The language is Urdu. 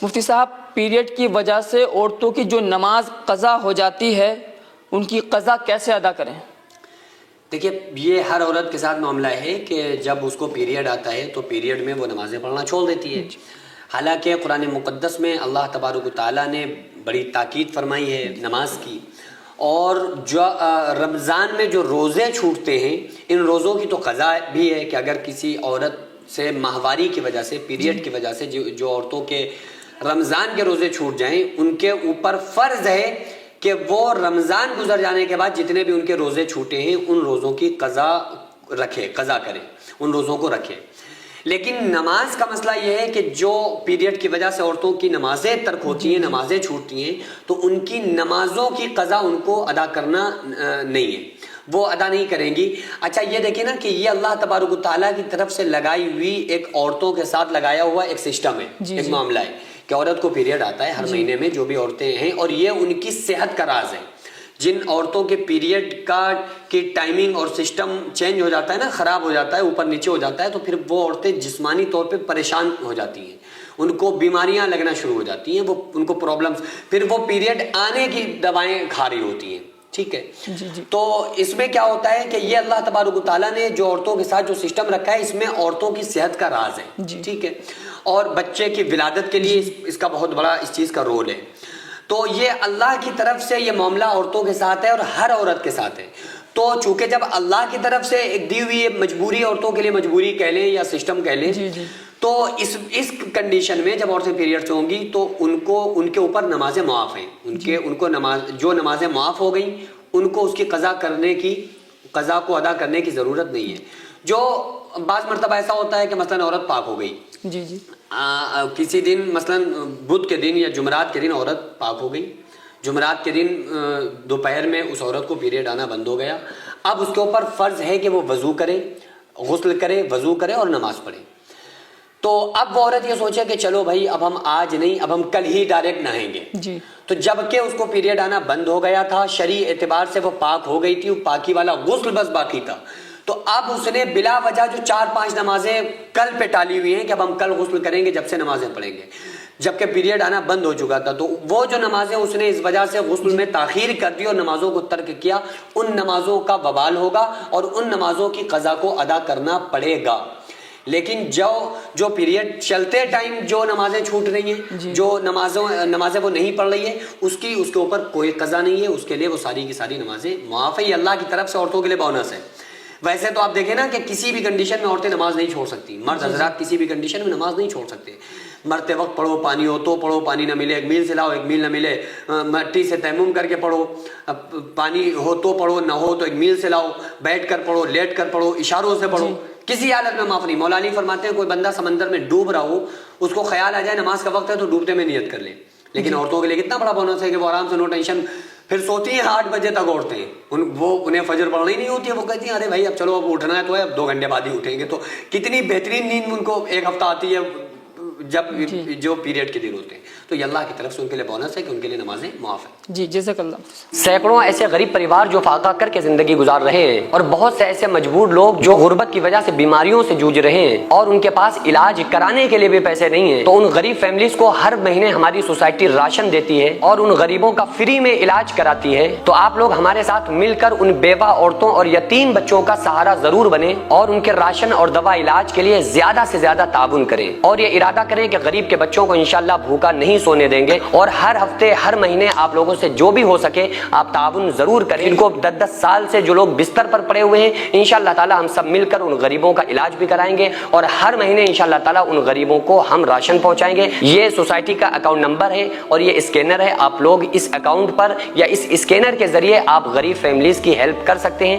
مفتی صاحب، پیریڈ کی وجہ سے عورتوں کی جو نماز قضا ہو جاتی ہے ان کی قضا کیسے ادا کریں؟ دیکھیے، یہ ہر عورت کے ساتھ معاملہ ہے کہ جب اس کو پیریڈ آتا ہے تو پیریڈ میں وہ نمازیں پڑھنا چھوڑ دیتی ہے. حالانکہ قرآن مقدس میں اللہ تبارک و تعالیٰ نے بڑی تاکید فرمائی ہے نماز کی، اور جو رمضان میں جو روزے چھوٹتے ہیں ان روزوں کی تو قضا بھی ہے کہ اگر کسی عورت سے ماہواری کی وجہ سے، پیریڈ کی وجہ سے جو عورتوں کے رمضان کے روزے چھوٹ جائیں، ان کے اوپر فرض ہے کہ وہ رمضان گزر جانے کے بعد جتنے بھی ان کے روزے چھوٹے ہیں ان روزوں کی قضا کریں، ان روزوں کو رکھیں. لیکن نماز کا مسئلہ یہ ہے کہ جو پیریڈ کی وجہ سے عورتوں کی نمازیں ترک ہوتی ہیں، نمازیں چھوٹتی ہیں، تو ان کی نمازوں کی قضا ان کو ادا کرنا نہیں ہے، وہ ادا نہیں کریں گی. اچھا، یہ دیکھیں نا کہ یہ اللہ تبارک و تعالیٰ کی طرف سے لگائی ہوئی ایک عورتوں کے ساتھ لگایا ہوا ایک سسٹم ہے، ایک معاملہ ہے کہ عورت کو پیریڈ آتا ہے ہر مہینے میں، جو بھی عورتیں ہیں، اور یہ ان کی صحت کا راز ہے. جن عورتوں کے پیریڈ کی ٹائمنگ اور سسٹم چینج ہو جاتا ہے نا، خراب ہو جاتا ہے، اوپر نیچے ہو جاتا ہے، تو پھر وہ عورتیں جسمانی طور پہ پریشان ہو جاتی ہیں، ان کو بیماریاں لگنا شروع ہو جاتی ہیں، ان کو پرابلمز، پھر وہ پیریڈ آنے کی دوائیں کھا رہی ہوتی ہیں. ٹھیک ہے، تو اس میں کیا ہوتا ہے کہ یہ اللہ تبارک و تعالیٰ نے جو عورتوں کے ساتھ جو سسٹم رکھا ہے، اس میں عورتوں کی صحت کا راز ہے. ٹھیک ہے، اور بچے کی ولادت کے لیے اس کا بہت بڑا اس چیز کا رول ہے. تو یہ اللہ کی طرف سے یہ معاملہ عورتوں کے ساتھ ہے اور ہر عورت کے ساتھ ہے. تو چونکہ جب اللہ کی طرف سے ایک دی ہوئی مجبوری، عورتوں کے لیے مجبوری کہہ لیں یا سسٹم کہہ لیں، تو اس کنڈیشن میں جب عورتیں پیریڈ سے ہوں گی تو ان کے اوپر نمازیں معاف ہیں. ان کو جو نمازیں معاف ہو گئیں ان کو اس کی قضا کو ادا کرنے کی ضرورت نہیں ہے. جو بعض مرتبہ ایسا ہوتا ہے کہ مثلاً عورت پاک ہو گئی، کسی دن مثلاً بدھ کے دن یا جمعرات کے دن عورت پاک ہو گئی، جمعرات کے دن دوپہر میں اس عورت کو پیریڈ آنا بند ہو گیا. اب اس کے اوپر فرض ہے کہ وہ وضو کرے، غسل کرے، وضو کرے اور نماز پڑھے. تو اب وہ عورت یہ سوچے کہ چلو بھائی، اب ہم آج نہیں، اب ہم کل ہی ڈائریکٹ نہائیں گے. تو جب کہ اس کو پیریڈ آنا بند ہو گیا تھا، شرعی اعتبار سے وہ پاک ہو گئی تھی، وہ پاکی والا غسل بس باقی تھا، تو اب اس نے بلا وجہ جو 4-5 نمازیں کل پہ ٹالی ہوئی ہیں کہ اب ہم کل غسل کریں گے، جب سے نمازیں پڑھیں گے، جبکہ پیریڈ آنا بند ہو چکا تھا، تو وہ جو نمازیں اس نے اس وجہ سے غسل میں تاخیر کر دی اور نمازوں کو ترک کیا، ان نمازوں کا وبال ہوگا اور ان نمازوں کی قضا کو ادا کرنا پڑے گا. لیکن جو پیریڈ چلتے ٹائم جو نمازیں چھوٹ رہی ہیں، جو نمازیں وہ نہیں پڑھ رہی ہے، اس کے اوپر کوئی قضا نہیں ہے، اس کے لیے وہ ساری کی ساری نمازیں معاف ہے. یہ اللہ کی طرف سے عورتوں کے لیے بونس ہے. ویسے تو آپ دیکھیں نا کہ کسی بھی کنڈیشن میں عورتیں نماز نہیں چھوڑ سکتی، مرد حضرات کسی بھی کنڈیشن میں نماز نہیں چھوڑ سکتے. مرتے وقت پڑھو، پانی ہو تو پڑھو، پانی نہ ملے ایک میل سے لاؤ، ایک میل نہ ملے مٹی سے تیمم کر کے پڑھو، پانی ہو تو پڑھو، نہ ہو تو ایک میل سے لاؤ، بیٹھ کر پڑھو، لیٹ کر پڑھو، اشاروں سے پڑھو، کسی حالت میں معاف نہیں. مولا علی فرماتے ہیں کوئی بندہ سمندر میں ڈوب رہا ہو، اس کو خیال آ جائے نماز کا وقت ہے تو ڈوبتے میں نیت کر لے. لیکن عورتوں کے لیے کتنا بڑا بونس ہے کہ وہ آرام سے نو ٹینشن پھر سوتی ہیں 8 بجے تک. عورتیں انہیں فجر پڑھنی نہیں ہوتی ہے، وہ کہتی ہیں ارے بھائی اب چلو اب اٹھنا ہے تو ہے، اب 2 گھنٹے بعد ہی اٹھیں گے. تو کتنی بہترین نیند ان کو ایک ہفتہ آتی ہے جب جو پیریڈ کے دن ہوتے ہیں. تو یہ اللہ کی طرف سے ان کے لیے بونس ہے کہ ان کے لیے نمازیں معاف ہیں. جزاک اللہ. سینکڑوں ایسے غریب پریوار جو فاقہ کر کے زندگی گزار رہے ہیں، اور بہت سے ایسے مجبور لوگ جو غربت کی وجہ سے بیماریوں سے جوجھ رہے ہیں اور ان کے پاس علاج کرانے کے لیے بھی پیسے نہیں ہیں، تو ان غریب فیملیز کو ہر مہینے ہماری سوسائٹی راشن دیتی ہے اور ان غریبوں کا فری میں علاج کراتی ہے. تو آپ لوگ ہمارے ساتھ مل کر ان بیوہ عورتوں اور یتیم بچوں کا سہارا ضرور بنیں اور ان کے راشن اور دوا علاج کے لیے زیادہ سے زیادہ تعاون کریں، اور یہ ارادہ کریں کہ غریب کے بچوں کو انشاءاللہ بھوکا نہیں سونے دیں گے. اور ہر ہفتے ہر مہینے آپ لوگوں سے جو بھی ہو سکے آپ تعاون ضرور کریں. ان کو 10-10 سال سے جو لوگ بستر پر پڑے ہوئے ہیں، انشاءاللہ تعالی ہم سب مل کر ان غریبوں کا علاج بھی کرائیں گے اور ہر مہینے انشاءاللہ تعالی ان غریبوں کو ہم راشن پہنچائیں گے. یہ سوسائٹی کا اکاؤنٹ نمبر ہے اور یہ اسکینر ہے. آپ لوگ اس اکاؤنٹ پر یا اس اسکینر کے ذریعے آپ غریب فیملیز کی ہیلپ کر سکتے ہیں.